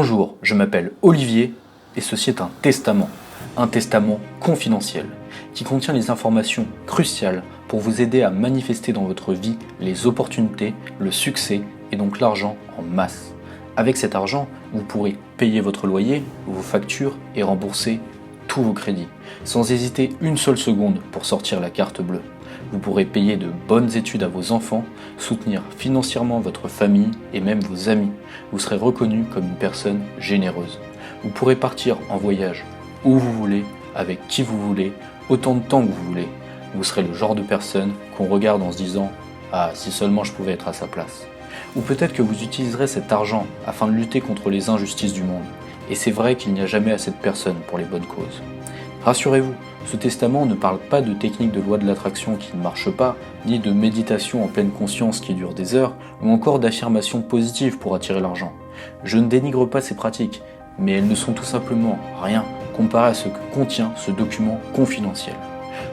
Bonjour, je m'appelle Olivier et ceci est un testament confidentiel qui contient les informations cruciales pour vous aider à manifester dans votre vie les opportunités, le succès et donc l'argent en masse. Avec cet argent, vous pourrez payer votre loyer, vos factures et rembourser tous vos crédits, sans hésiter une seule seconde pour sortir la carte bleue. Vous pourrez payer de bonnes études à vos enfants, soutenir financièrement votre famille et même vos amis. Vous serez reconnu comme une personne généreuse. Vous pourrez partir en voyage où vous voulez, avec qui vous voulez, autant de temps que vous voulez. Vous serez le genre de personne qu'on regarde en se disant « Ah, si seulement je pouvais être à sa place ». Ou peut-être que vous utiliserez cet argent afin de lutter contre les injustices du monde. Et c'est vrai qu'il n'y a jamais assez de personnes pour les bonnes causes. Rassurez-vous, ce testament ne parle pas de techniques de loi de l'attraction qui ne marchent pas, ni de méditation en pleine conscience qui dure des heures, ou encore d'affirmations positives pour attirer l'argent. Je ne dénigre pas ces pratiques, mais elles ne sont tout simplement rien comparé à ce que contient ce document confidentiel.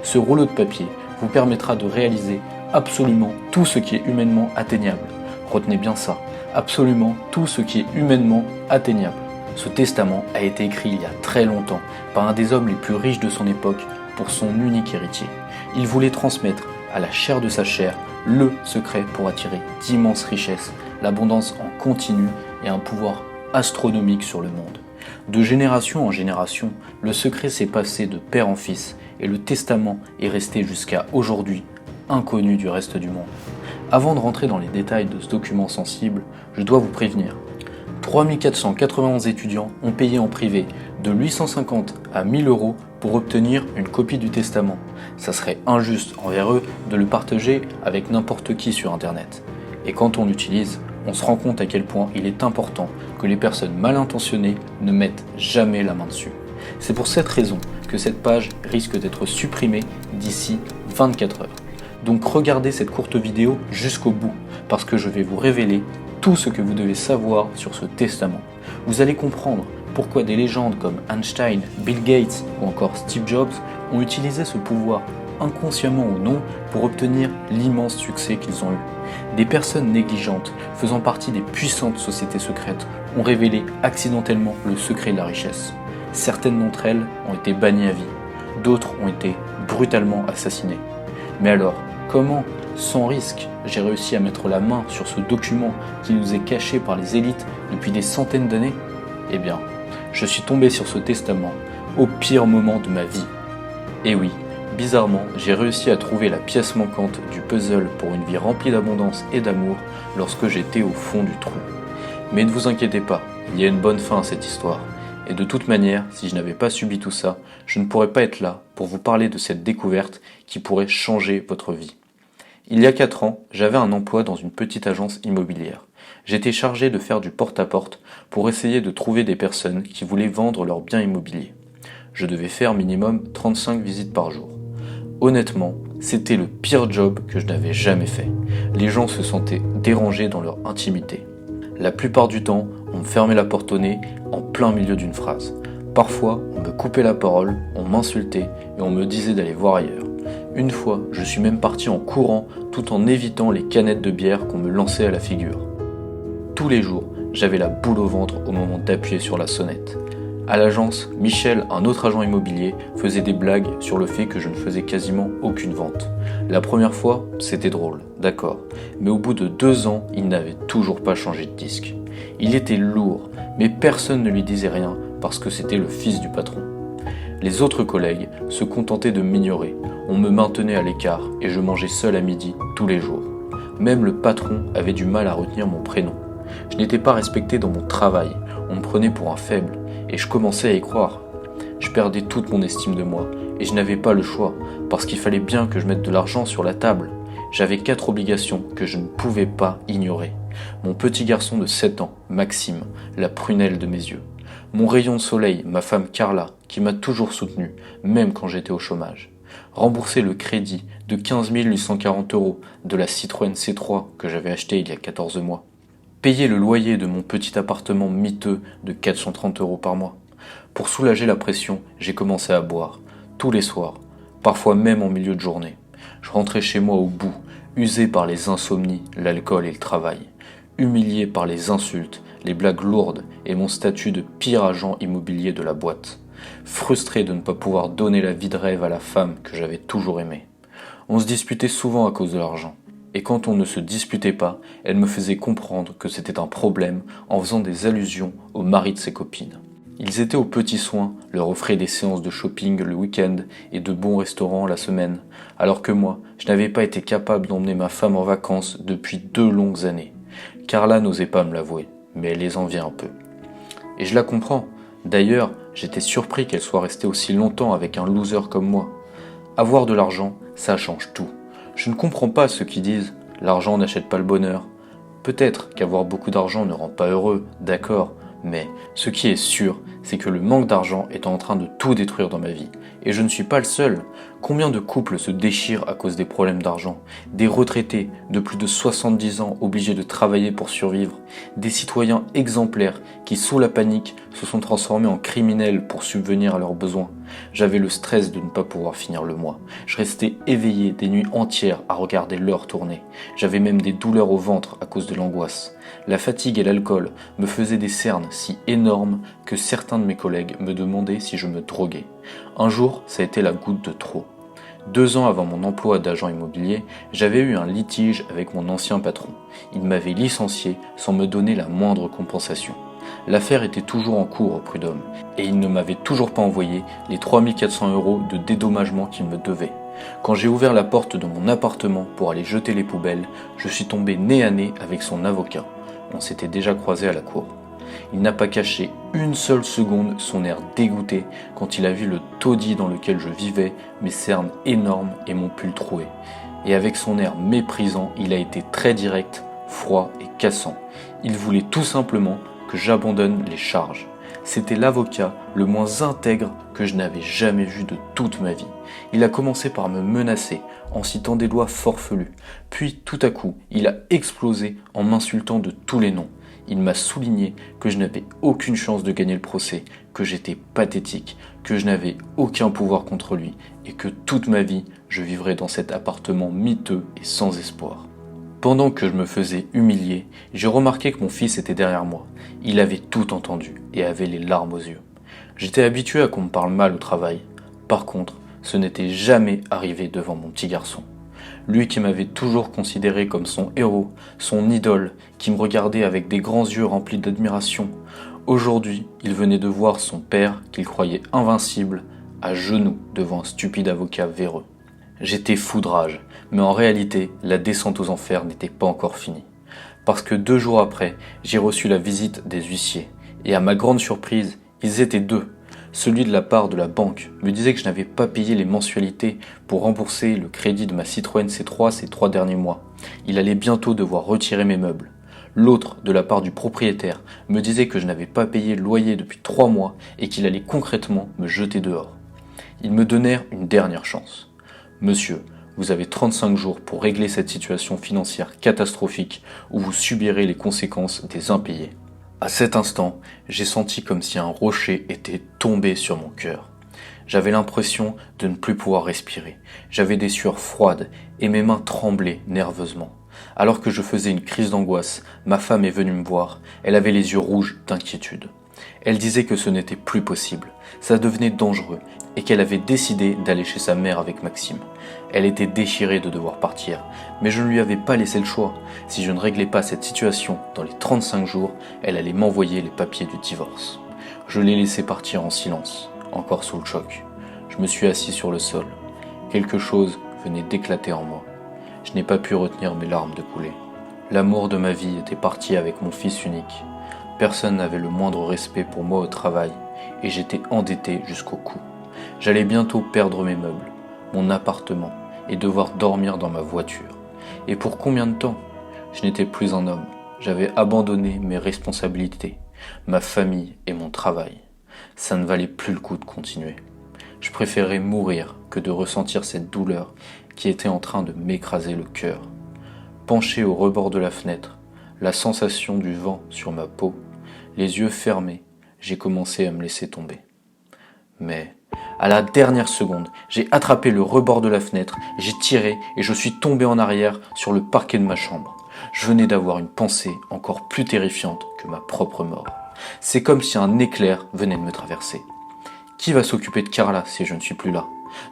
Ce rouleau de papier vous permettra de réaliser absolument tout ce qui est humainement atteignable. Retenez bien ça, absolument tout ce qui est humainement atteignable. Ce testament a été écrit il y a très longtemps par un des hommes les plus riches de son époque pour son unique héritier. Il voulait transmettre à la chair de sa chair le secret pour attirer d'immenses richesses, l'abondance en continu et un pouvoir astronomique sur le monde. De génération en génération, le secret s'est passé de père en fils et le testament est resté jusqu'à aujourd'hui inconnu du reste du monde. Avant de rentrer dans les détails de ce document sensible, je dois vous prévenir. 3491 étudiants ont payé en privé de 850 à 1000 euros pour obtenir une copie du testament. Ça serait injuste envers eux de le partager avec n'importe qui sur internet. Et quand on l'utilise, on se rend compte à quel point il est important que les personnes mal intentionnées ne mettent jamais la main dessus. C'est pour cette raison que cette page risque d'être supprimée d'ici 24 heures. Donc regardez cette courte vidéo jusqu'au bout, parce que je vais vous révéler tout ce que vous devez savoir sur ce testament. Vous allez comprendre pourquoi des légendes comme Einstein, Bill Gates ou encore Steve Jobs ont utilisé ce pouvoir inconsciemment ou non pour obtenir l'immense succès qu'ils ont eu. Des personnes négligentes faisant partie des puissantes sociétés secrètes ont révélé accidentellement le secret de la richesse. Certaines d'entre elles ont été bannies à vie, d'autres ont été brutalement assassinées. Mais alors, comment, sans risque, j'ai réussi à mettre la main sur ce document qui nous est caché par les élites depuis des centaines d'années? Eh bien, je suis tombé sur ce testament au pire moment de ma vie. Et oui, bizarrement, j'ai réussi à trouver la pièce manquante du puzzle pour une vie remplie d'abondance et d'amour lorsque j'étais au fond du trou. Mais ne vous inquiétez pas, il y a une bonne fin à cette histoire. Et de toute manière, si je n'avais pas subi tout ça, je ne pourrais pas être là pour vous parler de cette découverte qui pourrait changer votre vie. Il y a 4 ans, j'avais un emploi dans une petite agence immobilière. J'étais chargé de faire du porte-à-porte pour essayer de trouver des personnes qui voulaient vendre leurs biens immobiliers. Je devais faire minimum 35 visites par jour. Honnêtement, c'était le pire job que je n'avais jamais fait. Les gens se sentaient dérangés dans leur intimité. La plupart du temps, on me fermait la porte au nez en plein milieu d'une phrase. Parfois, on me coupait la parole, on m'insultait et on me disait d'aller voir ailleurs. Une fois, je suis même parti en courant tout en évitant les canettes de bière qu'on me lançait à la figure. Tous les jours, j'avais la boule au ventre au moment d'appuyer sur la sonnette. À l'agence, Michel, un autre agent immobilier, faisait des blagues sur le fait que je ne faisais quasiment aucune vente. La première fois, c'était drôle, d'accord, mais au bout de 2 ans, il n'avait toujours pas changé de disque. Il était lourd, mais personne ne lui disait rien parce que c'était le fils du patron. Les autres collègues se contentaient de m'ignorer, on me maintenait à l'écart et je mangeais seul à midi tous les jours. Même le patron avait du mal à retenir mon prénom. Je n'étais pas respecté dans mon travail, on me prenait pour un faible et je commençais à y croire. Je perdais toute mon estime de moi et je n'avais pas le choix parce qu'il fallait bien que je mette de l'argent sur la table. J'avais 4 obligations que je ne pouvais pas ignorer. Mon petit garçon de 7 ans, Maxime, la prunelle de mes yeux. Mon rayon de soleil, ma femme Carla, qui m'a toujours soutenu, même quand j'étais au chômage. Rembourser le crédit de 15 840 € de la Citroën C3 que j'avais acheté il y a 14 mois. Payer le loyer de mon petit appartement miteux de 430 € par mois. Pour soulager la pression, j'ai commencé à boire, tous les soirs, parfois même en milieu de journée. Je rentrais chez moi au bout, usé par les insomnies, l'alcool et le travail, humilié par les insultes, les blagues lourdes et mon statut de pire agent immobilier de la boîte. Frustré de ne pas pouvoir donner la vie de rêve à la femme que j'avais toujours aimée. On se disputait souvent à cause de l'argent. Et quand on ne se disputait pas, elle me faisait comprendre que c'était un problème en faisant des allusions au mari de ses copines. Ils étaient aux petits soins, leur offraient des séances de shopping le week-end et de bons restaurants la semaine, alors que moi, je n'avais pas été capable d'emmener ma femme en vacances depuis 2 longues années. Carla n'osait pas me l'avouer, mais elle les enviait un peu. Et je la comprends. D'ailleurs, j'étais surpris qu'elle soit restée aussi longtemps avec un loser comme moi. Avoir de l'argent, ça change tout. Je ne comprends pas ceux qui disent « l'argent n'achète pas le bonheur ». Peut-être qu'avoir beaucoup d'argent ne rend pas heureux, d'accord, mais ce qui est sûr, c'est que le manque d'argent est en train de tout détruire dans ma vie. Et je ne suis pas le seul. Combien de couples se déchirent à cause des problèmes d'argent? Des retraités de plus de 70 ans obligés de travailler pour survivre. Des citoyens exemplaires qui, sous la panique, se sont transformés en criminels pour subvenir à leurs besoins. J'avais le stress de ne pas pouvoir finir le mois. Je restais éveillé des nuits entières à regarder l'heure tourner. J'avais même des douleurs au ventre à cause de l'angoisse. La fatigue et l'alcool me faisaient des cernes si énormes que certains de mes collègues me demandaient si je me droguais. Un jour, ça a été la goutte de trop. 2 ans avant mon emploi d'agent immobilier, j'avais eu un litige avec mon ancien patron. Il m'avait licencié sans me donner la moindre compensation. L'affaire était toujours en cours au prud'homme et il ne m'avait toujours pas envoyé les 3400 € de dédommagement qu'il me devait. Quand j'ai ouvert la porte de mon appartement pour aller jeter les poubelles, je suis tombé nez à nez avec son avocat. On s'était déjà croisés à la cour. Il n'a pas caché une seule seconde son air dégoûté quand il a vu le taudis dans lequel je vivais, mes cernes énormes et mon pull troué. Et avec son air méprisant, il a été très direct, froid et cassant. Il voulait tout simplement que j'abandonne les charges. C'était l'avocat le moins intègre que je n'avais jamais vu de toute ma vie. Il a commencé par me menacer en citant des lois forfelues. Puis tout à coup, il a explosé en m'insultant de tous les noms. Il m'a souligné que je n'avais aucune chance de gagner le procès, que j'étais pathétique, que je n'avais aucun pouvoir contre lui et que toute ma vie, je vivrais dans cet appartement miteux et sans espoir. Pendant que je me faisais humilier, j'ai remarqué que mon fils était derrière moi. Il avait tout entendu et avait les larmes aux yeux. J'étais habitué à qu'on me parle mal au travail. Par contre, ce n'était jamais arrivé devant mon petit garçon. Lui qui m'avait toujours considéré comme son héros, son idole, qui me regardait avec des grands yeux remplis d'admiration. Aujourd'hui, il venait de voir son père, qu'il croyait invincible, à genoux devant un stupide avocat véreux. J'étais fou de rage, mais en réalité, la descente aux enfers n'était pas encore finie. Parce que 2 jours après, j'ai reçu la visite des huissiers. Et à ma grande surprise, ils étaient 2. Celui de la part de la banque me disait que je n'avais pas payé les mensualités pour rembourser le crédit de ma Citroën C3 ces 3 derniers mois. Il allait bientôt devoir retirer mes meubles. L'autre, de la part du propriétaire, me disait que je n'avais pas payé le loyer depuis 3 mois et qu'il allait concrètement me jeter dehors. Ils me donnèrent une dernière chance. Monsieur, vous avez 35 jours pour régler cette situation financière catastrophique ou vous subirez les conséquences des impayés. À cet instant, j'ai senti comme si un rocher était tombé sur mon cœur. J'avais l'impression de ne plus pouvoir respirer. J'avais des sueurs froides et mes mains tremblaient nerveusement. Alors que je faisais une crise d'angoisse, ma femme est venue me voir. Elle avait les yeux rouges d'inquiétude. Elle disait que ce n'était plus possible, ça devenait dangereux et qu'elle avait décidé d'aller chez sa mère avec Maxime. Elle était déchirée de devoir partir, mais je ne lui avais pas laissé le choix. Si je ne réglais pas cette situation dans les 35 jours, elle allait m'envoyer les papiers du divorce. Je l'ai laissé partir en silence, encore sous le choc. Je me suis assis sur le sol. Quelque chose venait d'éclater en moi. Je n'ai pas pu retenir mes larmes de couler. L'amour de ma vie était parti avec mon fils unique. Personne n'avait le moindre respect pour moi au travail et j'étais endetté jusqu'au cou. J'allais bientôt perdre mes meubles, mon appartement et devoir dormir dans ma voiture. Et pour combien de temps? Je n'étais plus un homme. J'avais abandonné mes responsabilités, ma famille et mon travail. Ça ne valait plus le coup de continuer. Je préférais mourir que de ressentir cette douleur qui était en train de m'écraser le cœur. Penché au rebord de la fenêtre, la sensation du vent sur ma peau, les yeux fermés, j'ai commencé à me laisser tomber. Mais, à la dernière seconde, j'ai attrapé le rebord de la fenêtre, j'ai tiré et je suis tombé en arrière sur le parquet de ma chambre. Je venais d'avoir une pensée encore plus terrifiante que ma propre mort. C'est comme si un éclair venait de me traverser. Qui va s'occuper de Carla si je ne suis plus là?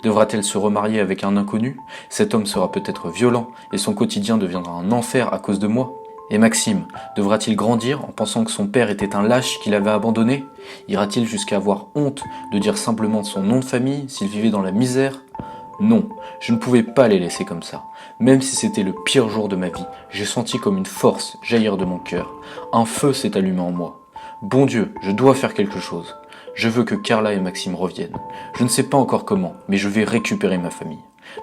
Devra-t-elle se remarier avec un inconnu? Cet homme sera peut-être violent et son quotidien deviendra un enfer à cause de moi. Et Maxime, devra-t-il grandir en pensant que son père était un lâche qu'il avait abandonné? Ira-t-il jusqu'à avoir honte de dire simplement son nom de famille s'il vivait dans la misère? Non, je ne pouvais pas les laisser comme ça. Même si c'était le pire jour de ma vie, j'ai senti comme une force jaillir de mon cœur. Un feu s'est allumé en moi. Bon Dieu, je dois faire quelque chose. Je veux que Carla et Maxime reviennent. Je ne sais pas encore comment, mais je vais récupérer ma famille.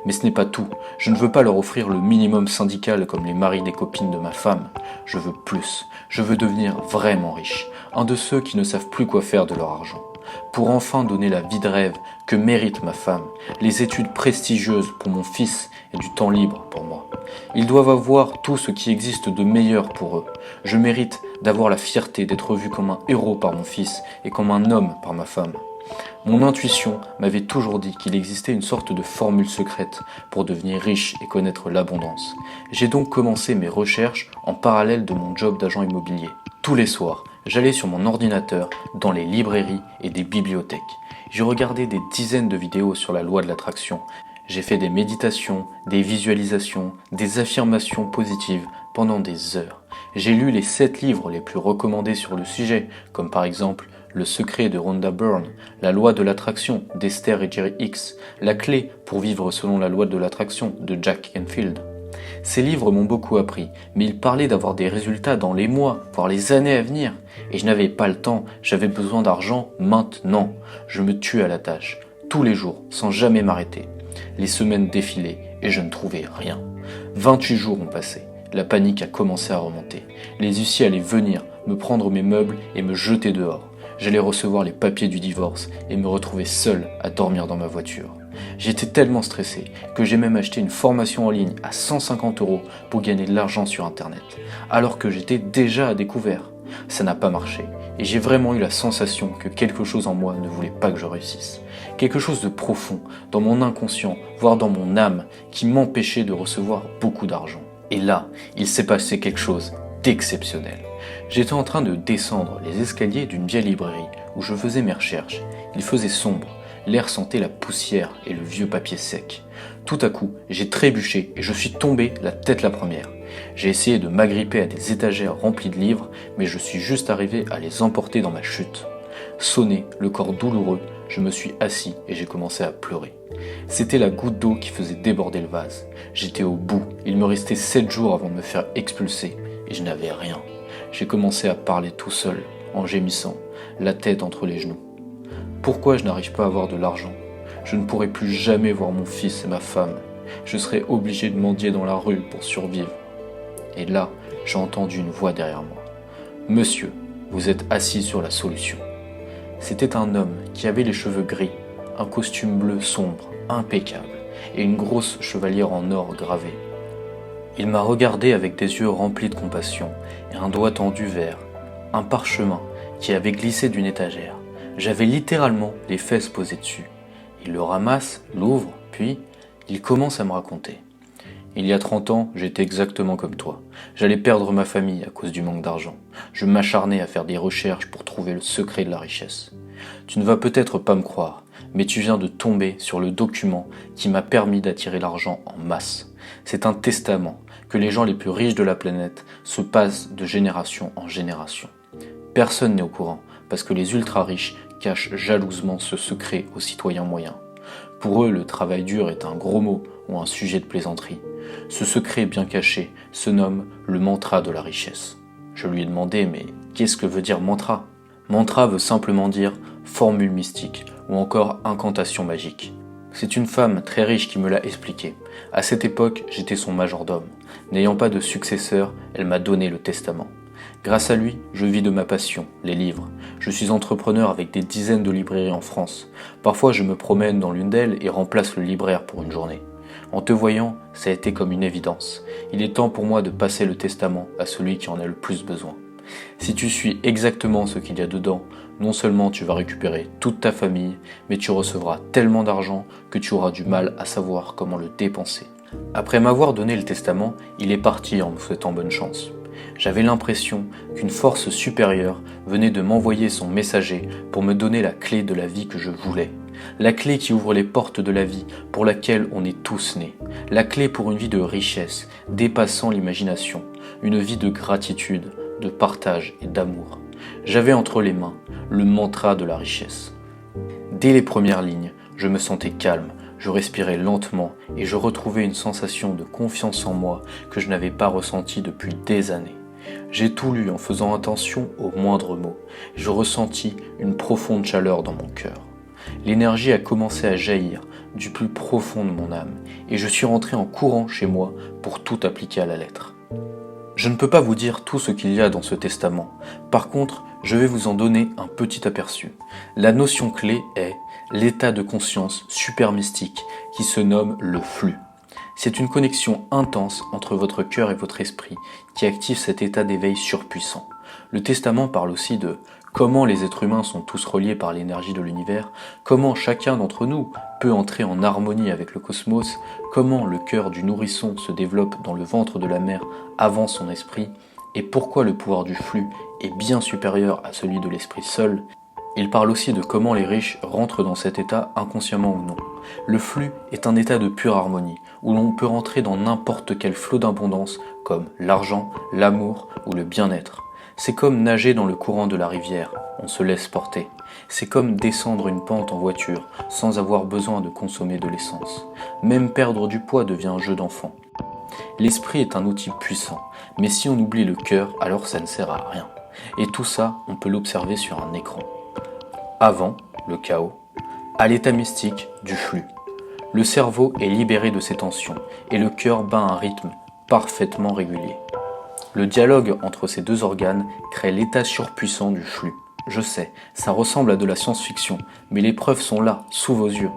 Mais ce n'est pas tout. Je ne veux pas leur offrir le minimum syndical comme les maris des copines de ma femme. Je veux plus. Je veux devenir vraiment riche. Un de ceux qui ne savent plus quoi faire de leur argent. Pour enfin donner la vie de rêve que mérite ma femme, les études prestigieuses pour mon fils et du temps libre pour moi. Ils doivent avoir tout ce qui existe de meilleur pour eux. Je mérite d'avoir la fierté d'être vu comme un héros par mon fils et comme un homme par ma femme. Mon intuition m'avait toujours dit qu'il existait une sorte de formule secrète pour devenir riche et connaître l'abondance. J'ai donc commencé mes recherches en parallèle de mon job d'agent immobilier. Tous les soirs, j'allais sur mon ordinateur dans les librairies et des bibliothèques. J'ai regardé des dizaines de vidéos sur la loi de l'attraction. J'ai fait des méditations, des visualisations, des affirmations positives pendant des heures. J'ai lu les 7 livres les plus recommandés sur le sujet, comme par exemple Le secret de Rhonda Byrne, La loi de l'attraction d'Esther et Jerry Hicks, La clé pour vivre selon la loi de l'attraction de Jack Canfield. Ces livres m'ont beaucoup appris, mais ils parlaient d'avoir des résultats dans les mois, voire les années à venir. Et je n'avais pas le temps, j'avais besoin d'argent maintenant. Je me tuais à la tâche, tous les jours, sans jamais m'arrêter. Les semaines défilaient et je ne trouvais rien. 28 jours ont passé. La panique a commencé à remonter. Les huissiers allaient venir, me prendre mes meubles et me jeter dehors. J'allais recevoir les papiers du divorce et me retrouver seul à dormir dans ma voiture. J'étais tellement stressé que j'ai même acheté une formation en ligne à 150 € pour gagner de l'argent sur internet, alors que j'étais déjà à découvert. Ça n'a pas marché et j'ai vraiment eu la sensation que quelque chose en moi ne voulait pas que je réussisse. Quelque chose de profond, dans mon inconscient, voire dans mon âme, qui m'empêchait de recevoir beaucoup d'argent. Et là, il s'est passé quelque chose d'exceptionnel. J'étais en train de descendre les escaliers d'une vieille librairie où je faisais mes recherches. Il faisait sombre, l'air sentait la poussière et le vieux papier sec. Tout à coup, j'ai trébuché et je suis tombé la tête la première. J'ai essayé de m'agripper à des étagères remplies de livres, mais je suis juste arrivé à les emporter dans ma chute. Sonné, le corps douloureux, je me suis assis et j'ai commencé à pleurer. C'était la goutte d'eau qui faisait déborder le vase. J'étais au bout, il me restait 7 jours avant de me faire expulser et je n'avais rien. J'ai commencé à parler tout seul, en gémissant, la tête entre les genoux. Pourquoi je n'arrive pas à avoir de l'argent? Je ne pourrai plus jamais voir mon fils et ma femme. Je serai obligé de mendier dans la rue pour survivre. Et là, j'ai entendu une voix derrière moi. Monsieur, vous êtes assis sur la solution. C'était un homme qui avait les cheveux gris, un costume bleu sombre, impeccable, et une grosse chevalière en or gravée. Il m'a regardé avec des yeux remplis de compassion et un doigt tendu vers un parchemin qui avait glissé d'une étagère. J'avais littéralement les fesses posées dessus. Il le ramasse, l'ouvre, puis il commence à me raconter. Il y a 30 ans, j'étais exactement comme toi. J'allais perdre ma famille à cause du manque d'argent. Je m'acharnais à faire des recherches pour trouver le secret de la richesse. Tu ne vas peut-être pas me croire, mais tu viens de tomber sur le document qui m'a permis d'attirer l'argent en masse. C'est un testament que les gens les plus riches de la planète se passent de génération en génération. Personne n'est au courant, parce que les ultra-riches cachent jalousement ce secret aux citoyens moyens. Pour eux, le travail dur est un gros mot ou un sujet de plaisanterie. Ce secret bien caché se nomme le mantra de la richesse. Je lui ai demandé, mais qu'est-ce que veut dire mantra? Mantra veut simplement dire formule mystique ou encore incantation magique. C'est une femme très riche qui me l'a expliqué. À cette époque, j'étais son majordome. N'ayant pas de successeur, elle m'a donné le testament. Grâce à lui, je vis de ma passion, les livres. Je suis entrepreneur avec des dizaines de librairies en France. Parfois, je me promène dans l'une d'elles et remplace le libraire pour une journée. En te voyant, ça a été comme une évidence. Il est temps pour moi de passer le testament à celui qui en a le plus besoin. Si tu suis exactement ce qu'il y a dedans, non seulement tu vas récupérer toute ta famille, mais tu recevras tellement d'argent que tu auras du mal à savoir comment le dépenser. Après m'avoir donné le testament, il est parti en me souhaitant bonne chance. J'avais l'impression qu'une force supérieure venait de m'envoyer son messager pour me donner la clé de la vie que je voulais. La clé qui ouvre les portes de la vie pour laquelle on est tous nés. La clé pour une vie de richesse, dépassant l'imagination. Une vie de gratitude, de partage et d'amour. J'avais entre les mains le mantra de la richesse. Dès les premières lignes, je me sentais calme, je respirais lentement et je retrouvais une sensation de confiance en moi que je n'avais pas ressentie depuis des années. J'ai tout lu en faisant attention aux moindres mots. Je ressentis une profonde chaleur dans mon cœur. L'énergie a commencé à jaillir du plus profond de mon âme et je suis rentré en courant chez moi pour tout appliquer à la lettre. Je ne peux pas vous dire tout ce qu'il y a dans ce testament. Par contre, je vais vous en donner un petit aperçu. La notion clé est l'état de conscience super mystique qui se nomme le flux. C'est une connexion intense entre votre cœur et votre esprit qui active cet état d'éveil surpuissant. Le testament parle aussi de comment les êtres humains sont tous reliés par l'énergie de l'univers, comment chacun d'entre nous peut entrer en harmonie avec le cosmos, comment le cœur du nourrisson se développe dans le ventre de la mère avant son esprit, et pourquoi le pouvoir du flux est bien supérieur à celui de l'esprit seul. Il parle aussi de comment les riches rentrent dans cet état inconsciemment ou non. Le flux est un état de pure harmonie, où l'on peut rentrer dans n'importe quel flot d'abondance, comme l'argent, l'amour ou le bien-être. C'est comme nager dans le courant de la rivière, on se laisse porter. C'est comme descendre une pente en voiture, sans avoir besoin de consommer de l'essence. Même perdre du poids devient un jeu d'enfant. L'esprit est un outil puissant, mais si on oublie le cœur, alors ça ne sert à rien. Et tout ça, on peut l'observer sur un écran. Avant, le chaos, à l'état mystique du flux. Le cerveau est libéré de ses tensions et le cœur bat un rythme parfaitement régulier. Le dialogue entre ces deux organes crée l'état surpuissant du flux. Je sais, ça ressemble à de la science-fiction, mais les preuves sont là, sous vos yeux.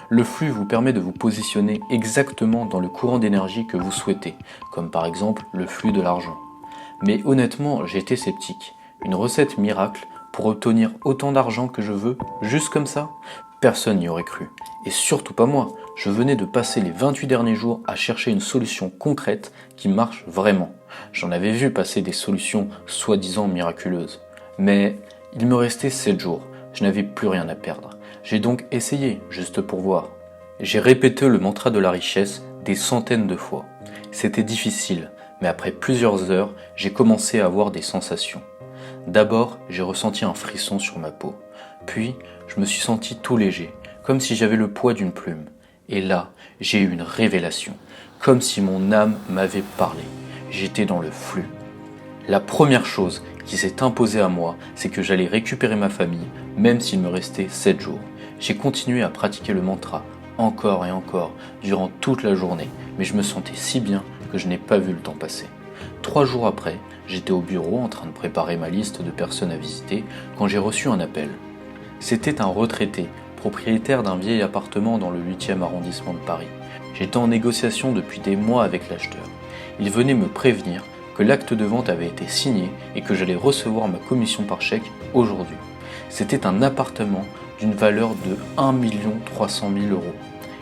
Le flux vous permet de vous positionner exactement dans le courant d'énergie que vous souhaitez, comme par exemple le flux de l'argent. Mais honnêtement, j'ai été sceptique. Une recette miracle pour obtenir autant d'argent que je veux, juste comme ça? Personne n'y aurait cru. Et surtout pas moi. Je venais de passer les 28 derniers jours à chercher une solution concrète qui marche vraiment. J'en avais vu passer des solutions soi-disant miraculeuses. Mais il me restait 7 jours. Je n'avais plus rien à perdre. J'ai donc essayé, juste pour voir. J'ai répété le mantra de la richesse des centaines de fois. C'était difficile, mais après plusieurs heures, j'ai commencé à avoir des sensations. D'abord, j'ai ressenti un frisson sur ma peau. Puis, je me suis senti tout léger, comme si j'avais le poids d'une plume. Et là, j'ai eu une révélation, comme si mon âme m'avait parlé. J'étais dans le flux. La première chose qui s'est imposée à moi, c'est que j'allais récupérer ma famille, même s'il me restait 7 jours. J'ai continué à pratiquer le mantra, encore et encore, durant toute la journée, mais je me sentais si bien que je n'ai pas vu le temps passer. 3 jours après, j'étais au bureau en train de préparer ma liste de personnes à visiter quand j'ai reçu un appel. C'était un retraité, propriétaire d'un vieil appartement dans le 8e arrondissement de Paris. J'étais en négociation depuis des mois avec l'acheteur. Il venait me prévenir que l'acte de vente avait été signé et que j'allais recevoir ma commission par chèque aujourd'hui. C'était un appartement d'une valeur de 1 300 000 €.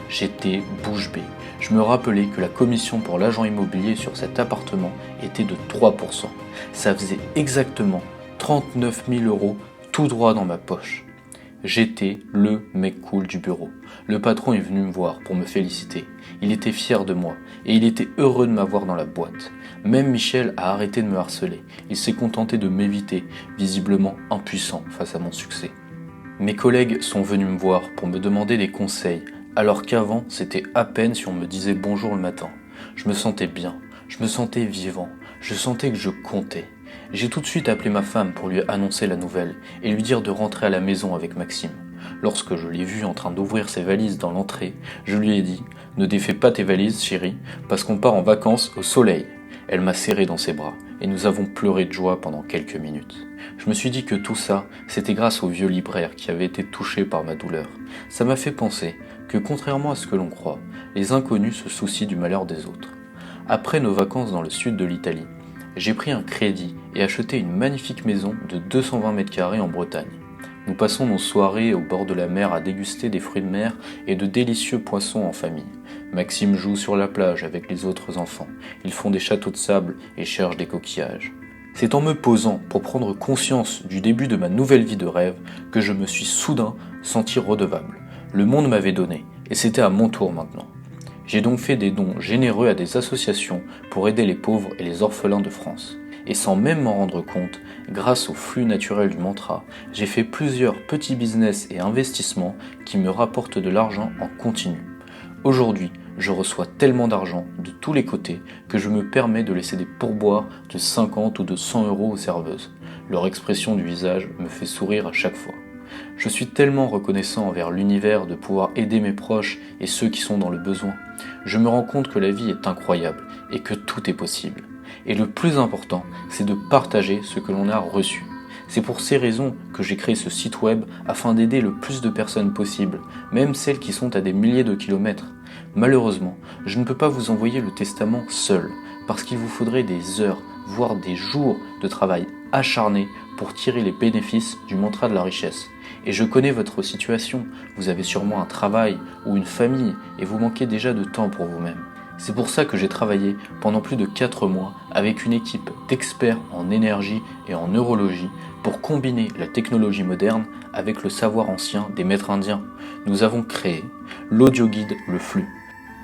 J'étais bouche bée. Je me rappelais que la commission pour l'agent immobilier sur cet appartement était de 3%. Ça faisait exactement 39 000 € tout droit dans ma poche. J'étais le mec cool du bureau. Le patron est venu me voir pour me féliciter. Il était fier de moi et il était heureux de m'avoir dans la boîte. Même Michel a arrêté de me harceler. Il s'est contenté de m'éviter, visiblement impuissant face à mon succès. Mes collègues sont venus me voir pour me demander des conseils, alors qu'avant, c'était à peine si on me disait bonjour le matin. Je me sentais bien, je me sentais vivant, je sentais que je comptais. J'ai tout de suite appelé ma femme pour lui annoncer la nouvelle et lui dire de rentrer à la maison avec Maxime. Lorsque je l'ai vu en train d'ouvrir ses valises dans l'entrée, je lui ai dit « Ne défais pas tes valises, chérie, parce qu'on part en vacances au soleil ». Elle m'a serré dans ses bras et nous avons pleuré de joie pendant quelques minutes. Je me suis dit que tout ça, c'était grâce au vieux libraire qui avait été touché par ma douleur. Ça m'a fait penser que contrairement à ce que l'on croit, les inconnus se soucient du malheur des autres. Après nos vacances dans le sud de l'Italie, j'ai pris un crédit et acheté une magnifique maison de 220 m² en Bretagne. Nous passons nos soirées au bord de la mer à déguster des fruits de mer et de délicieux poissons en famille. Maxime joue sur la plage avec les autres enfants. Ils font des châteaux de sable et cherchent des coquillages. C'est en me posant pour prendre conscience du début de ma nouvelle vie de rêve que je me suis soudain senti redevable. Le monde m'avait donné, et c'était à mon tour maintenant. J'ai donc fait des dons généreux à des associations pour aider les pauvres et les orphelins de France. Et sans même m'en rendre compte, grâce au flux naturel du mantra, j'ai fait plusieurs petits business et investissements qui me rapportent de l'argent en continu. Aujourd'hui, je reçois tellement d'argent de tous les côtés que je me permets de laisser des pourboires de 50 ou de 100 euros aux serveuses. Leur expression du visage me fait sourire à chaque fois. Je suis tellement reconnaissant envers l'univers de pouvoir aider mes proches et ceux qui sont dans le besoin. Je me rends compte que la vie est incroyable et que tout est possible. Et le plus important, c'est de partager ce que l'on a reçu. C'est pour ces raisons que j'ai créé ce site web afin d'aider le plus de personnes possible, même celles qui sont à des milliers de kilomètres. Malheureusement, je ne peux pas vous envoyer le testament seul, parce qu'il vous faudrait des heures, voire des jours de travail acharné pour tirer les bénéfices du mantra de la richesse. Et je connais votre situation, vous avez sûrement un travail ou une famille et vous manquez déjà de temps pour vous-même. C'est pour ça que j'ai travaillé pendant plus de 4 mois avec une équipe d'experts en énergie et en neurologie pour combiner la technologie moderne avec le savoir ancien des maîtres indiens. Nous avons créé l'audioguide Le Flux.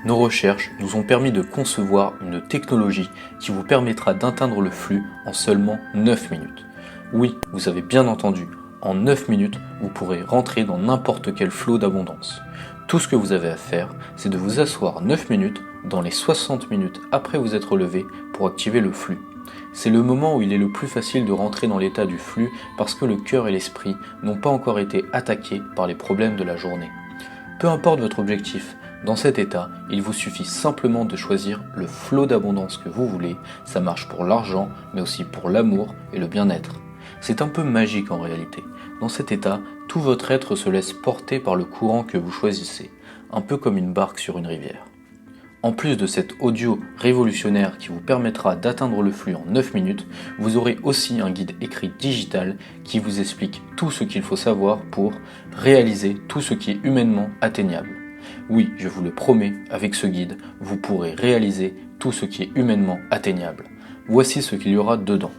Nos recherches nous ont permis de concevoir une technologie qui vous permettra d'atteindre le flux en seulement 9 minutes. Oui, vous avez bien entendu, en 9 minutes, vous pourrez rentrer dans n'importe quel flot d'abondance. Tout ce que vous avez à faire, c'est de vous asseoir 9 minutes dans les 60 minutes après vous être levé pour activer le flux. C'est le moment où il est le plus facile de rentrer dans l'état du flux parce que le cœur et l'esprit n'ont pas encore été attaqués par les problèmes de la journée. Peu importe votre objectif, dans cet état, il vous suffit simplement de choisir le flot d'abondance que vous voulez. Ça marche pour l'argent, mais aussi pour l'amour et le bien-être. C'est un peu magique en réalité. Dans cet état, tout votre être se laisse porter par le courant que vous choisissez, un peu comme une barque sur une rivière. En plus de cet audio révolutionnaire qui vous permettra d'atteindre le flux en 9 minutes, vous aurez aussi un guide écrit digital qui vous explique tout ce qu'il faut savoir pour réaliser tout ce qui est humainement atteignable. Oui, je vous le promets, avec ce guide, vous pourrez réaliser tout ce qui est humainement atteignable. Voici ce qu'il y aura dedans.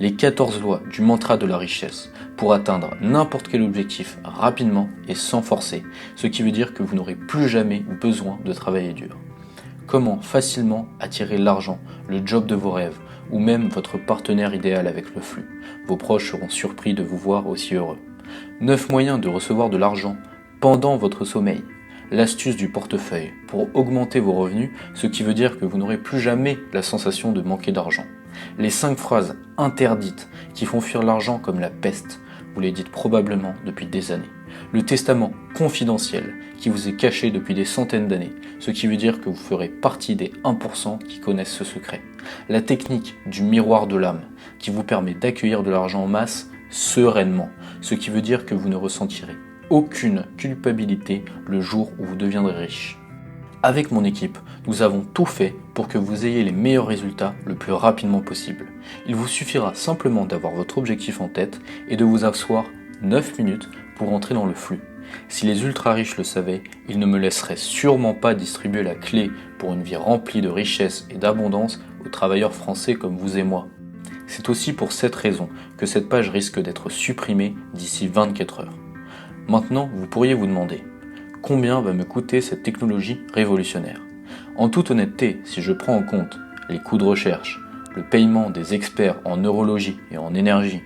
Les 14 lois du mantra de la richesse pour atteindre n'importe quel objectif rapidement et sans forcer, ce qui veut dire que vous n'aurez plus jamais besoin de travailler dur. Comment facilement attirer l'argent, le job de vos rêves, ou même votre partenaire idéal avec le flux. Vos proches seront surpris de vous voir aussi heureux. 9 moyens de recevoir de l'argent pendant votre sommeil. L'astuce du portefeuille pour augmenter vos revenus, ce qui veut dire que vous n'aurez plus jamais la sensation de manquer d'argent. Les 5 phrases interdites qui font fuir l'argent comme la peste, vous les dites probablement depuis des années. Le testament confidentiel qui vous est caché depuis des centaines d'années, ce qui veut dire que vous ferez partie des 1% qui connaissent ce secret. La technique du miroir de l'âme qui vous permet d'accueillir de l'argent en masse sereinement, ce qui veut dire que vous ne ressentirez aucune culpabilité le jour où vous deviendrez riche. Avec mon équipe, nous avons tout fait pour que vous ayez les meilleurs résultats le plus rapidement possible. Il vous suffira simplement d'avoir votre objectif en tête et de vous asseoir 9 minutes pour entrer dans le flux. Si les ultra riches le savaient, ils ne me laisseraient sûrement pas distribuer la clé pour une vie remplie de richesse et d'abondance aux travailleurs français comme vous et moi. C'est aussi pour cette raison que cette page risque d'être supprimée d'ici 24 heures. Maintenant, vous pourriez vous demander, combien va me coûter cette technologie révolutionnaire ? En toute honnêteté, si je prends en compte les coûts de recherche, le paiement des experts en neurologie et en énergie,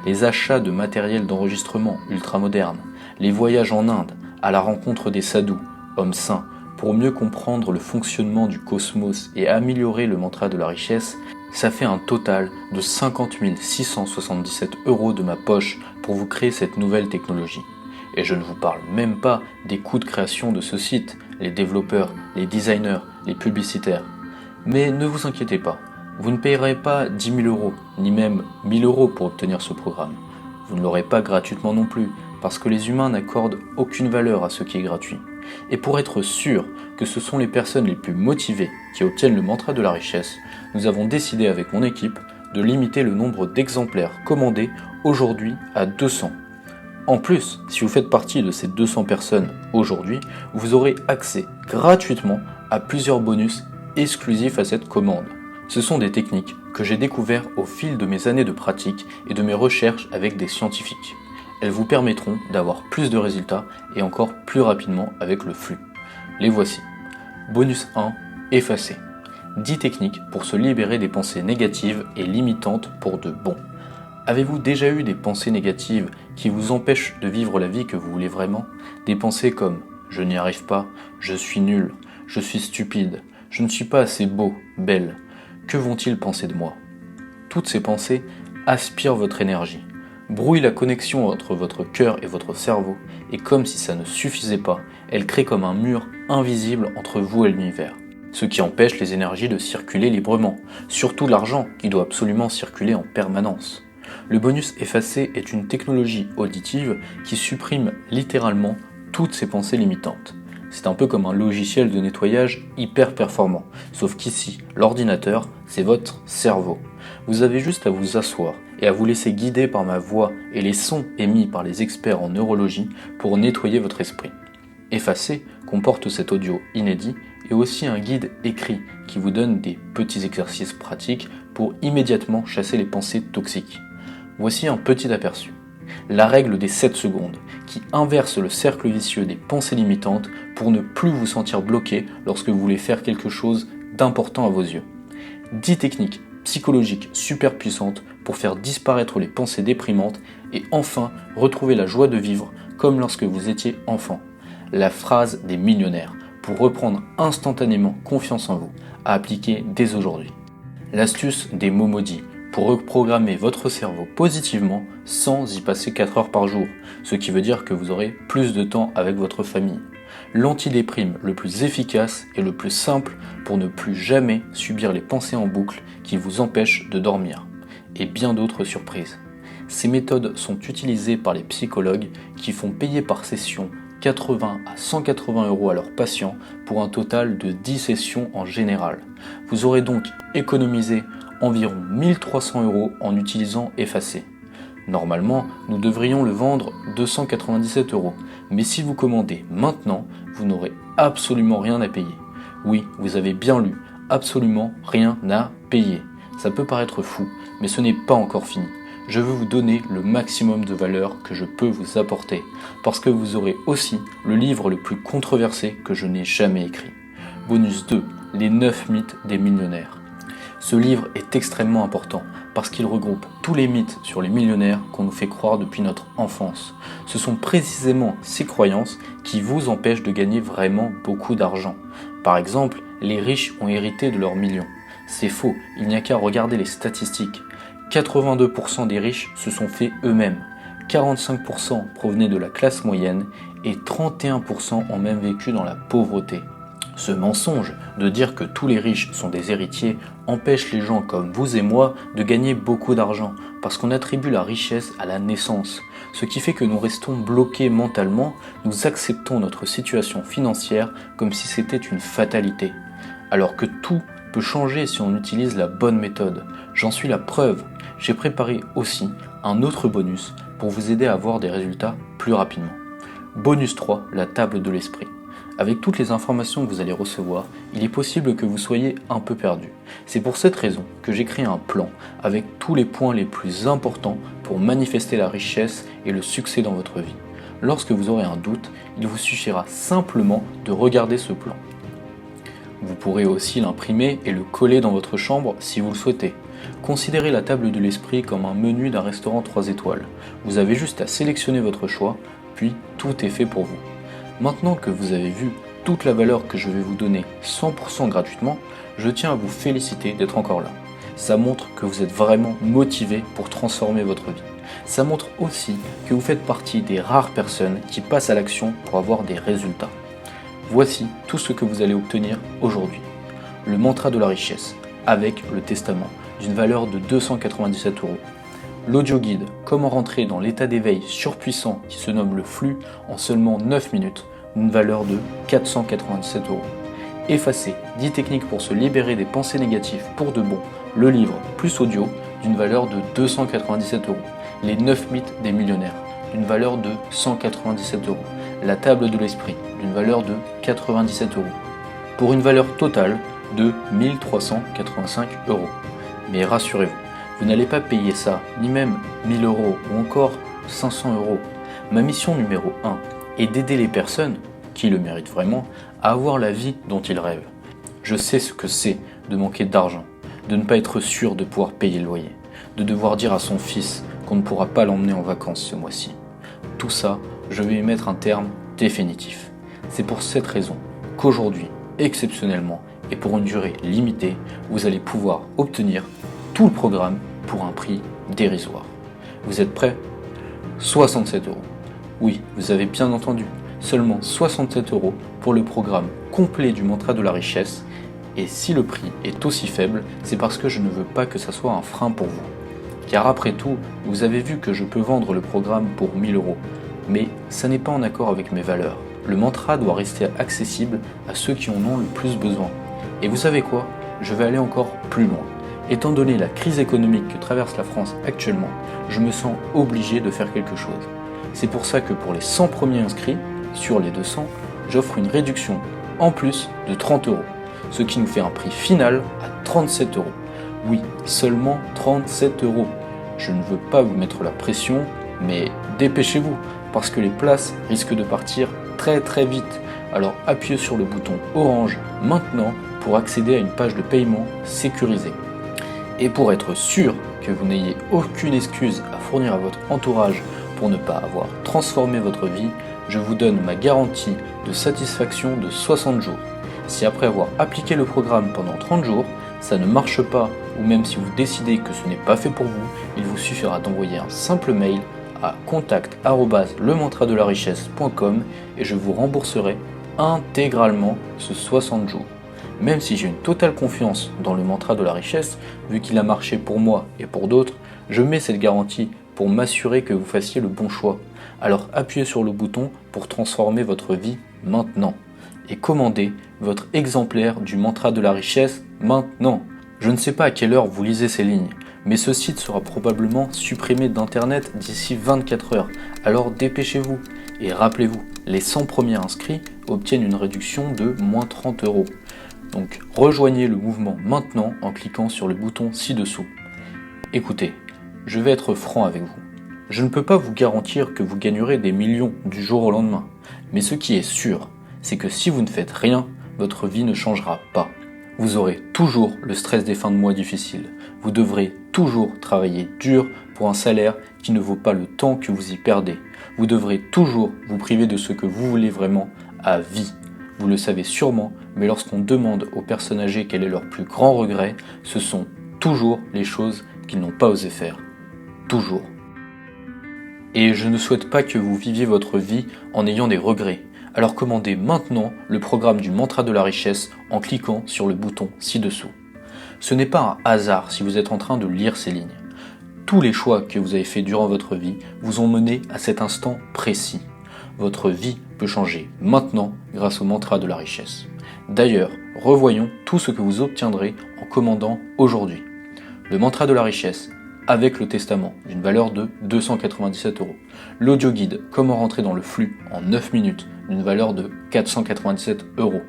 les achats de matériel d'enregistrement ultramoderne, les voyages en Inde à la rencontre des sadhus, hommes saints, pour mieux comprendre le fonctionnement du cosmos et améliorer le mantra de la richesse, ça fait un total de 50 677 € de ma poche pour vous créer cette nouvelle technologie. Et je ne vous parle même pas des coûts de création de ce site, les développeurs, les designers, les publicitaires. Mais ne vous inquiétez pas, vous ne payerez pas 10 000 €, ni même 1 000 € pour obtenir ce programme. Vous ne l'aurez pas gratuitement non plus, parce que les humains n'accordent aucune valeur à ce qui est gratuit. Et pour être sûr que ce sont les personnes les plus motivées qui obtiennent le mantra de la richesse, nous avons décidé avec mon équipe de limiter le nombre d'exemplaires commandés aujourd'hui à 200. En plus, si vous faites partie de ces 200 personnes aujourd'hui, vous aurez accès gratuitement à plusieurs bonus exclusifs à cette commande. Ce sont des techniques que j'ai découvertes au fil de mes années de pratique et de mes recherches avec des scientifiques. Elles vous permettront d'avoir plus de résultats et encore plus rapidement avec le flux. Les voici. Bonus 1, effacer. 10 techniques pour se libérer des pensées négatives et limitantes pour de bon. Avez-vous déjà eu des pensées négatives qui vous empêchent de vivre la vie que vous voulez vraiment? Des pensées comme « je n'y arrive pas »,« je suis nul »,« je suis stupide »,« je ne suis pas assez beau, belle »,« que vont-ils penser de moi ?» Toutes ces pensées aspirent votre énergie, brouillent la connexion entre votre cœur et votre cerveau, et comme si ça ne suffisait pas, elles créent comme un mur invisible entre vous et l'univers, ce qui empêche les énergies de circuler librement, surtout l'argent qui doit absolument circuler en permanence. Le bonus effacé est une technologie auditive qui supprime littéralement toutes ces pensées limitantes. C'est un peu comme un logiciel de nettoyage hyper performant, sauf qu'ici, l'ordinateur, c'est votre cerveau. Vous avez juste à vous asseoir et à vous laisser guider par ma voix et les sons émis par les experts en neurologie pour nettoyer votre esprit. Effacer comporte cet audio inédit et aussi un guide écrit qui vous donne des petits exercices pratiques pour immédiatement chasser les pensées toxiques. Voici un petit aperçu. La règle des 7 secondes, qui inverse le cercle vicieux des pensées limitantes pour ne plus vous sentir bloqué lorsque vous voulez faire quelque chose d'important à vos yeux. 10 techniques psychologiques super puissantes pour faire disparaître les pensées déprimantes et enfin retrouver la joie de vivre comme lorsque vous étiez enfant. La phrase des millionnaires pour reprendre instantanément confiance en vous, à appliquer dès aujourd'hui. L'astuce des mots maudits pour reprogrammer votre cerveau positivement sans y passer 4 heures par jour, ce qui veut dire que vous aurez plus de temps avec votre famille. L'antidéprime le plus efficace et le plus simple pour ne plus jamais subir les pensées en boucle qui vous empêchent de dormir. Et bien d'autres surprises. Ces méthodes sont utilisées par les psychologues qui font payer par session 80 à 180 € à leurs patients pour un total de 10 sessions en général. Vous aurez donc économisé environ 1300 € en utilisant Effacer. Normalement, nous devrions le vendre 297 €, mais si vous commandez maintenant, vous n'aurez absolument rien à payer. Oui, vous avez bien lu, absolument rien à payer. Ça peut paraître fou, mais ce n'est pas encore fini. Je veux vous donner le maximum de valeur que je peux vous apporter, parce que vous aurez aussi le livre le plus controversé que je n'ai jamais écrit. Bonus 2, les 9 mythes des millionnaires. Ce livre est extrêmement important parce qu'il regroupe tous les mythes sur les millionnaires qu'on nous fait croire depuis notre enfance. Ce sont précisément ces croyances qui vous empêchent de gagner vraiment beaucoup d'argent. Par exemple, les riches ont hérité de leurs millions. C'est faux, il n'y a qu'à regarder les statistiques. 82% des riches se sont faits eux-mêmes, 45% provenaient de la classe moyenne et 31% ont même vécu dans la pauvreté. Ce mensonge de dire que tous les riches sont des héritiers empêche les gens comme vous et moi de gagner beaucoup d'argent parce qu'on attribue la richesse à la naissance, ce qui fait que nous restons bloqués mentalement, nous acceptons notre situation financière comme si c'était une fatalité, alors que tout peut changer si on utilise la bonne méthode. J'en suis la preuve. J'ai préparé aussi un autre bonus pour vous aider à avoir des résultats plus rapidement. Bonus 3, la table de l'esprit. Avec toutes les informations que vous allez recevoir, il est possible que vous soyez un peu perdu. C'est pour cette raison que j'ai créé un plan avec tous les points les plus importants pour manifester la richesse et le succès dans votre vie. Lorsque vous aurez un doute, il vous suffira simplement de regarder ce plan. Vous pourrez aussi l'imprimer et le coller dans votre chambre si vous le souhaitez. Considérez la table de l'esprit comme un menu d'un restaurant 3 étoiles. Vous avez juste à sélectionner votre choix, puis tout est fait pour vous. Maintenant que vous avez vu toute la valeur que je vais vous donner 100% gratuitement, je tiens à vous féliciter d'être encore là. Ça montre que vous êtes vraiment motivé pour transformer votre vie. Ça montre aussi que vous faites partie des rares personnes qui passent à l'action pour avoir des résultats. Voici tout ce que vous allez obtenir aujourd'hui. Le mantra de la richesse, avec le testament, d'une valeur de 297 €. L'audio guide Comment rentrer dans l'état d'éveil surpuissant qui se nomme le flux en seulement 9 minutes, d'une valeur de 497 €. Effacer 10 techniques pour se libérer des pensées négatives pour de bon, le livre plus audio d'une valeur de 297 €. Les 9 mythes des millionnaires, d'une valeur de 197 euros. La table de l'esprit d'une valeur de 97 euros. Pour une valeur totale de 1385 euros. Mais rassurez-vous, vous n'allez pas payer ça, ni même 1000 euros ou encore 500 euros. Ma mission numéro 1 est d'aider les personnes, qui le méritent vraiment, à avoir la vie dont ils rêvent. Je sais ce que c'est de manquer d'argent, de ne pas être sûr de pouvoir payer le loyer, de devoir dire à son fils qu'on ne pourra pas l'emmener en vacances ce mois-ci. Tout ça, je vais y mettre un terme définitif. C'est pour cette raison qu'aujourd'hui, exceptionnellement et pour une durée limitée, vous allez pouvoir obtenir tout le programme pour un prix dérisoire. Vous êtes prêts ? 67 euros. Oui, vous avez bien entendu, seulement 67 euros pour le programme complet du mantra de la richesse. Et si le prix est aussi faible, c'est parce que je ne veux pas que ça soit un frein pour vous. Car après tout, vous avez vu que je peux vendre le programme pour 1000 euros. Mais ça n'est pas en accord avec mes valeurs. Le mantra doit rester accessible à ceux qui en ont le plus besoin. Et vous savez quoi ? Je vais aller encore plus loin. Étant donné la crise économique que traverse la France actuellement, je me sens obligé de faire quelque chose. C'est pour ça que pour les 100 premiers inscrits, sur les 200, j'offre une réduction en plus de 30 euros, ce qui nous fait un prix final à 37 euros. Oui, seulement 37 euros. Je ne veux pas vous mettre la pression, mais dépêchez-vous, parce que les places risquent de partir très vite. Alors appuyez sur le bouton orange maintenant pour accéder à une page de paiement sécurisée. Et pour être sûr que vous n'ayez aucune excuse à fournir à votre entourage pour ne pas avoir transformé votre vie, je vous donne ma garantie de satisfaction de 60 jours. Si après avoir appliqué le programme pendant 30 jours, ça ne marche pas, ou même si vous décidez que ce n'est pas fait pour vous, il vous suffira d'envoyer un simple mail à contact@lemantradelarichesse.com et je vous rembourserai intégralement ce 60 jours. Même si j'ai une totale confiance dans le mantra de la richesse, vu qu'il a marché pour moi et pour d'autres, je mets cette garantie pour m'assurer que vous fassiez le bon choix. Alors appuyez sur le bouton pour transformer votre vie maintenant et commandez votre exemplaire du mantra de la richesse maintenant. Je ne sais pas à quelle heure vous lisez ces lignes, mais ce site sera probablement supprimé d'internet d'ici 24 heures, alors dépêchez-vous. Et rappelez-vous, les 100 premiers inscrits obtiennent une réduction de moins 30 euros. Donc rejoignez le mouvement maintenant en cliquant sur le bouton ci-dessous. Écoutez, je vais être franc avec vous. Je ne peux pas vous garantir que vous gagnerez des millions du jour au lendemain, mais ce qui est sûr, c'est que si vous ne faites rien, votre vie ne changera pas. Vous aurez toujours le stress des fins de mois difficiles. Vous devrez toujours travailler dur pour un salaire qui ne vaut pas le temps que vous y perdez. Vous devrez toujours vous priver de ce que vous voulez vraiment à vie. Vous le savez sûrement, mais lorsqu'on demande aux personnes âgées quel est leur plus grand regret, ce sont toujours les choses qu'ils n'ont pas osé faire. Toujours. Et je ne souhaite pas que vous viviez votre vie en ayant des regrets. Alors commandez maintenant le programme du mantra de la richesse en cliquant sur le bouton ci-dessous. Ce n'est pas un hasard si vous êtes en train de lire ces lignes. Tous les choix que vous avez faits durant votre vie vous ont mené à cet instant précis. Votre vie peut changer maintenant grâce au mantra de la richesse. D'ailleurs, revoyons tout ce que vous obtiendrez en commandant aujourd'hui. Le mantra de la richesse avec le testament d'une valeur de 297 euros. L'audio guide Comment rentrer dans le flux en 9 minutes d'une valeur de 497 euros.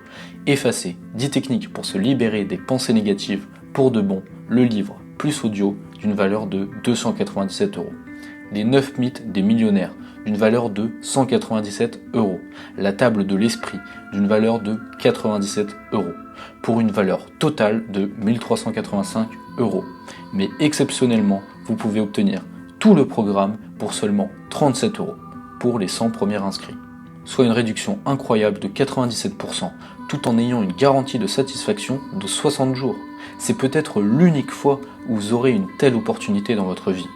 Effacer 10 techniques pour se libérer des pensées négatives pour de bon. Le livre plus audio d'une valeur de 297 euros. Les 9 mythes des millionnaires d'une valeur de 197 euros. La table de l'esprit d'une valeur de 97 euros. Pour une valeur totale de 1385 euros. Mais exceptionnellement, vous pouvez obtenir tout le programme pour seulement 37 euros pour les 100 premiers inscrits. Soit une réduction incroyable de 97% tout en ayant une garantie de satisfaction de 60 jours. C'est peut-être l'unique fois où vous aurez une telle opportunité dans votre vie.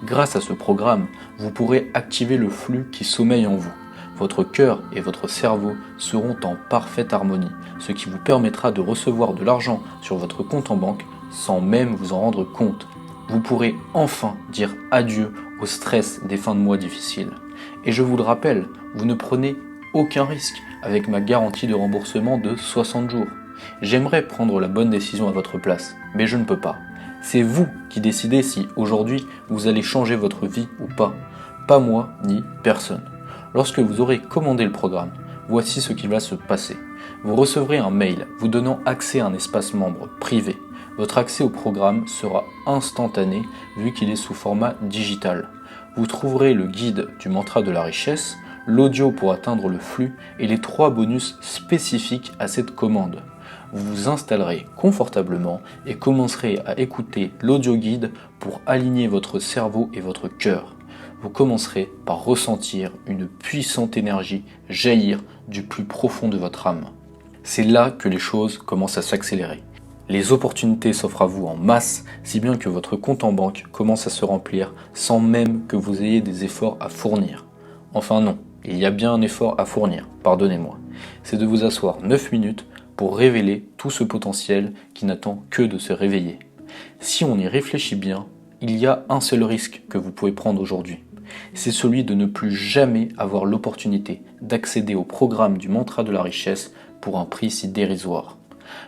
Grâce à ce programme, vous pourrez activer le flux qui sommeille en vous. Votre cœur et votre cerveau seront en parfaite harmonie, ce qui vous permettra de recevoir de l'argent sur votre compte en banque sans même vous en rendre compte. Vous pourrez enfin dire adieu au stress des fins de mois difficiles. Et je vous le rappelle, vous ne prenez aucun risque avec ma garantie de remboursement de 60 jours. J'aimerais prendre la bonne décision à votre place, mais je ne peux pas. C'est vous qui décidez si aujourd'hui vous allez changer votre vie ou pas. Pas moi ni personne. Lorsque vous aurez commandé le programme, voici ce qui va se passer. Vous recevrez un mail vous donnant accès à un espace membre privé. Votre accès au programme sera instantané vu qu'il est sous format digital. Vous trouverez le guide du mantra de la richesse, l'audio pour atteindre le flux et les 3 bonus spécifiques à cette commande. Vous vous installerez confortablement et commencerez à écouter l'audio guide pour aligner votre cerveau et votre cœur. Vous commencerez par ressentir une puissante énergie jaillir du plus profond de votre âme. C'est là que les choses commencent à s'accélérer. Les opportunités s'offrent à vous en masse, si bien que votre compte en banque commence à se remplir sans même que vous ayez des efforts à fournir. Enfin non, il y a bien un effort à fournir, pardonnez-moi. C'est de vous asseoir 9 minutes pour révéler tout ce potentiel qui n'attend que de se réveiller. Si on y réfléchit bien, il y a un seul risque que vous pouvez prendre aujourd'hui. C'est celui de ne plus jamais avoir l'opportunité d'accéder au programme du mantra de la richesse pour un prix si dérisoire.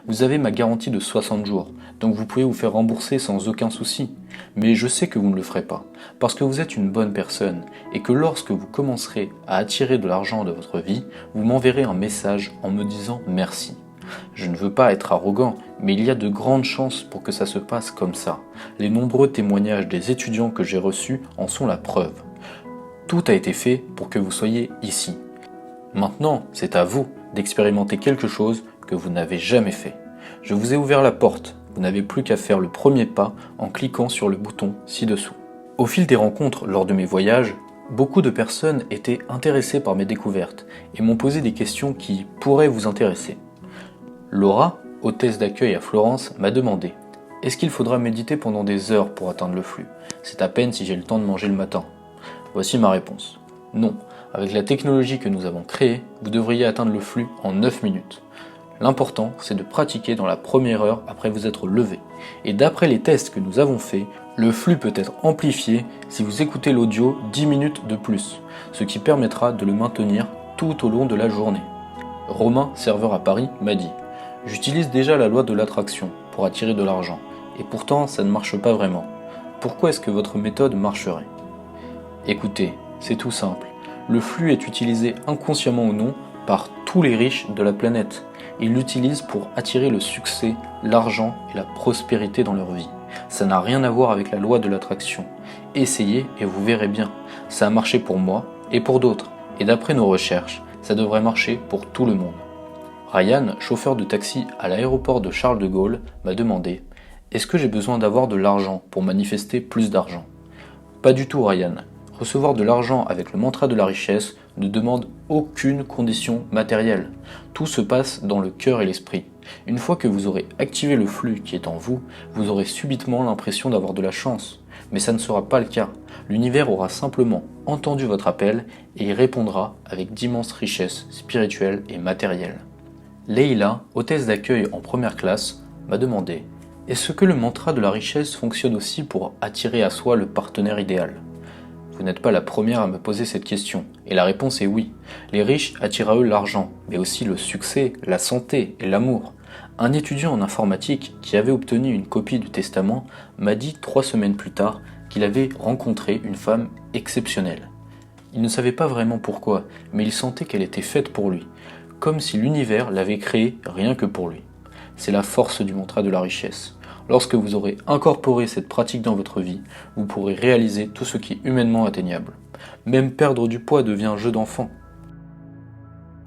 Vous avez ma garantie de 60 jours, donc vous pouvez vous faire rembourser sans aucun souci. Mais je sais que vous ne le ferez pas, parce que vous êtes une bonne personne, et que lorsque vous commencerez à attirer de l'argent de votre vie, vous m'enverrez un message en me disant merci. Je ne veux pas être arrogant, mais il y a de grandes chances pour que ça se passe comme ça. Les nombreux témoignages des étudiants que j'ai reçus en sont la preuve. Tout a été fait pour que vous soyez ici. Maintenant, c'est à vous d'expérimenter quelque chose que vous n'avez jamais fait. Je vous ai ouvert la porte, vous n'avez plus qu'à faire le premier pas en cliquant sur le bouton ci-dessous. Au fil des rencontres lors de mes voyages, beaucoup de personnes étaient intéressées par mes découvertes et m'ont posé des questions qui pourraient vous intéresser. Laura, hôtesse d'accueil à Florence, m'a demandé « Est-ce qu'il faudra méditer pendant des heures pour atteindre le flux? C'est à peine si j'ai le temps de manger le matin. » Voici ma réponse. Non, avec la technologie que nous avons créée, vous devriez atteindre le flux en 9 minutes. L'important, c'est de pratiquer dans la première heure après vous être levé. Et d'après les tests que nous avons faits, le flux peut être amplifié si vous écoutez l'audio 10 minutes de plus, ce qui permettra de le maintenir tout au long de la journée. Romain, serveur à Paris, m'a dit « J'utilise déjà la loi de l'attraction pour attirer de l'argent, et pourtant ça ne marche pas vraiment. Pourquoi est-ce que votre méthode marcherait ?» Écoutez, c'est tout simple. Le flux est utilisé inconsciemment ou non par tous les riches de la planète. Ils l'utilisent pour attirer le succès, l'argent et la prospérité dans leur vie. Ça n'a rien à voir avec la loi de l'attraction. Essayez et vous verrez bien. Ça a marché pour moi et pour d'autres. Et d'après nos recherches, ça devrait marcher pour tout le monde. Ryan, chauffeur de taxi à l'aéroport de Charles de Gaulle, m'a demandé « Est-ce que j'ai besoin d'avoir de l'argent pour manifester plus d'argent ?» Pas du tout, Ryan. Recevoir de l'argent avec le mantra de la richesse ne demande aucune condition matérielle. Tout se passe dans le cœur et l'esprit. Une fois que vous aurez activé le flux qui est en vous, vous aurez subitement l'impression d'avoir de la chance. Mais ça ne sera pas le cas. L'univers aura simplement entendu votre appel et y répondra avec d'immenses richesses spirituelles et matérielles. Leïla, hôtesse d'accueil en première classe, m'a demandé « Est-ce que le mantra de la richesse fonctionne aussi pour attirer à soi le partenaire idéal ?» Vous n'êtes pas la première à me poser cette question, et la réponse est oui. Les riches attirent à eux l'argent, mais aussi le succès, la santé et l'amour. Un étudiant en informatique qui avait obtenu une copie du testament m'a dit 3 semaines plus tard qu'il avait rencontré une femme exceptionnelle. Il ne savait pas vraiment pourquoi, mais il sentait qu'elle était faite pour lui, comme si l'univers l'avait créée rien que pour lui. C'est la force du mantra de la richesse. Lorsque vous aurez incorporé cette pratique dans votre vie, vous pourrez réaliser tout ce qui est humainement atteignable. Même perdre du poids devient un jeu d'enfant.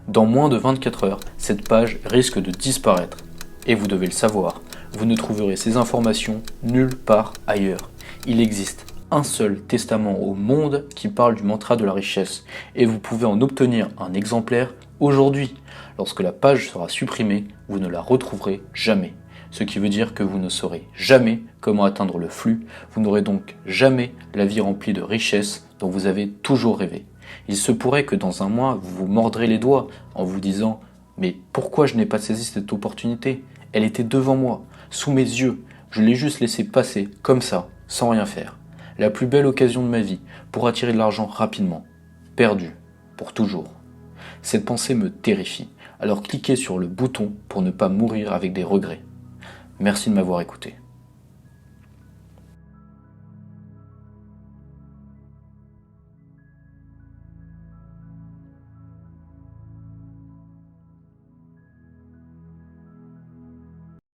Dans moins de 24 heures, cette page risque de disparaître. Et vous devez le savoir, vous ne trouverez ces informations nulle part ailleurs. Il existe un seul testament au monde qui parle du mantra de la richesse, et vous pouvez en obtenir un exemplaire aujourd'hui. Lorsque la page sera supprimée, vous ne la retrouverez jamais. Ce qui veut dire que vous ne saurez jamais comment atteindre le flux, vous n'aurez donc jamais la vie remplie de richesses dont vous avez toujours rêvé. Il se pourrait que dans un mois, vous vous mordrez les doigts en vous disant « Mais pourquoi je n'ai pas saisi cette opportunité? Elle était devant moi, sous mes yeux, je l'ai juste laissé passer, comme ça, sans rien faire. La plus belle occasion de ma vie pour attirer de l'argent rapidement, perdu, pour toujours. » Cette pensée me terrifie, alors cliquez sur le bouton pour ne pas mourir avec des regrets. Merci de m'avoir écouté.